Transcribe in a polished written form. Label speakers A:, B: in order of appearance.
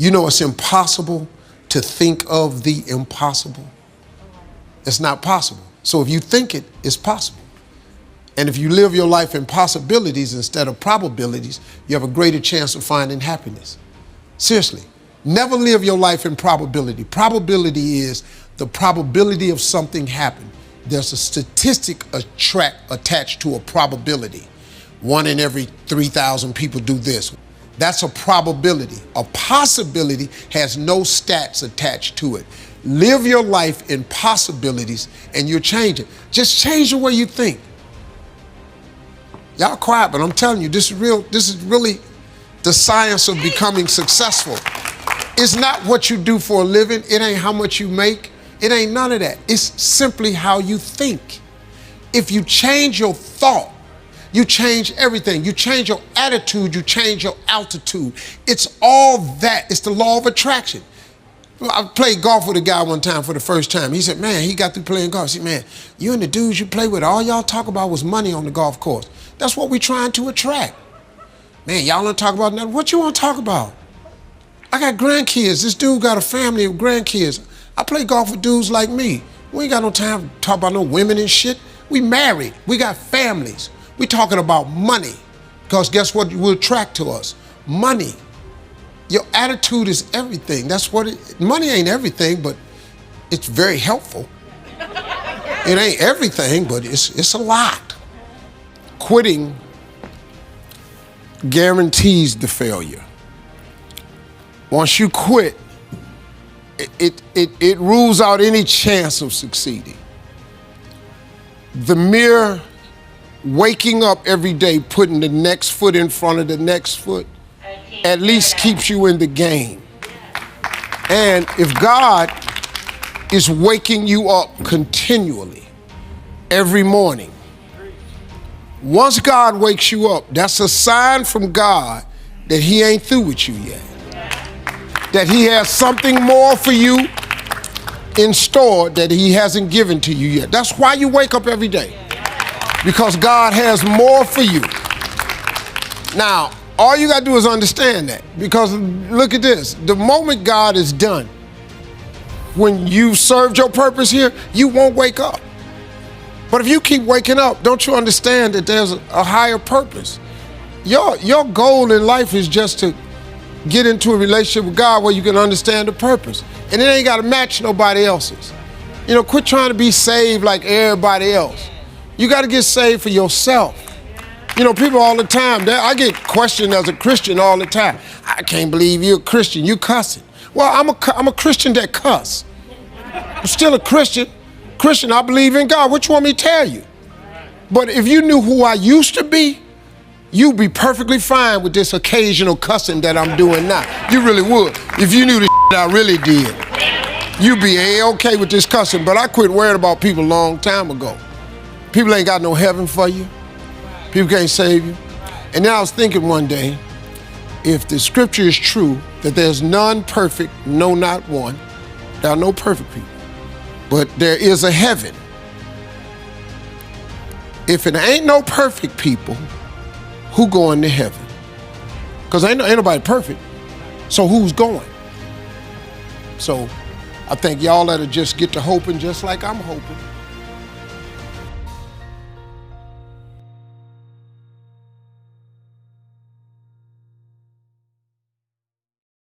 A: You know it's impossible to think of the impossible. It's not possible. So if you think it, it's possible. And if you live your life in possibilities instead of probabilities, you have a greater chance of finding happiness. Seriously, never live your life in probability. Probability is the probability of something happening. There's a statistic attached to a probability. 1 in every 3,000 people do this. That's a probability. A possibility has no stats attached to it. Live your life in possibilities and you'll change it. Just change the way you think. Y'all quiet, but I'm telling you, this is really the science of becoming successful. It's not what you do for a living. It ain't how much you make. It ain't none of that. It's simply how you think. If you change your thought, you change everything. You change your attitude, you change your altitude. It's all that. It's the law of attraction. I played golf with a guy one time for the first time. He said, man, he got through playing golf. He said, man, you and the dudes you play with, all y'all talk about was money on the golf course. That's what we trying to attract. Man, y'all don't talk about nothing. What you want to talk about? I got grandkids. This dude got a family of grandkids. I play golf with dudes like me. We ain't got no time to talk about no women and shit. We married. We got families. We talking about money. Because guess what will attract to us? Money. Your attitude is everything. That's what money ain't everything, but it's very helpful. It ain't everything, but it's a lot. Quitting guarantees the failure. Once you quit, it rules out any chance of succeeding. The mere waking up every day, putting the next foot in front of the next foot, at least keeps you in the game. And if God is waking you up continually every morning, once God wakes you up, that's a sign from God that he ain't through with you yet. That he has something more for you in store that he hasn't given to you yet. That's why you wake up every day. Because God has more for you. Now, all you gotta do is understand that. Because look at this, the moment God is done, when you served your purpose here, you won't wake up. But if you keep waking up, don't you understand that there's a higher purpose? Your goal in life is just to get into a relationship with God where you can understand the purpose. And it ain't gotta match nobody else's. You know, quit trying to be saved like everybody else. You gotta get saved for yourself. You know, people all the time, I get questioned as a Christian all the time. I can't believe you're a Christian, you cussing. Well, I'm a Christian that cuss. I'm still a Christian. Christian, I believe in God. What you want me to tell you? But if you knew who I used to be, you'd be perfectly fine with this occasional cussing that I'm doing now. You really would. If you knew the shit I really did, you'd be A-okay with this cussing. But I quit worrying about people a long time ago. People ain't got no heaven for you. People can't save you. And then I was thinking one day, if the scripture is true, that there's none perfect, no, not one, there are no perfect people. But there is a heaven. If it ain't no perfect people, who going to heaven? Because ain't nobody perfect. So who's going? So I think y'all ought to just get to hoping just like I'm hoping.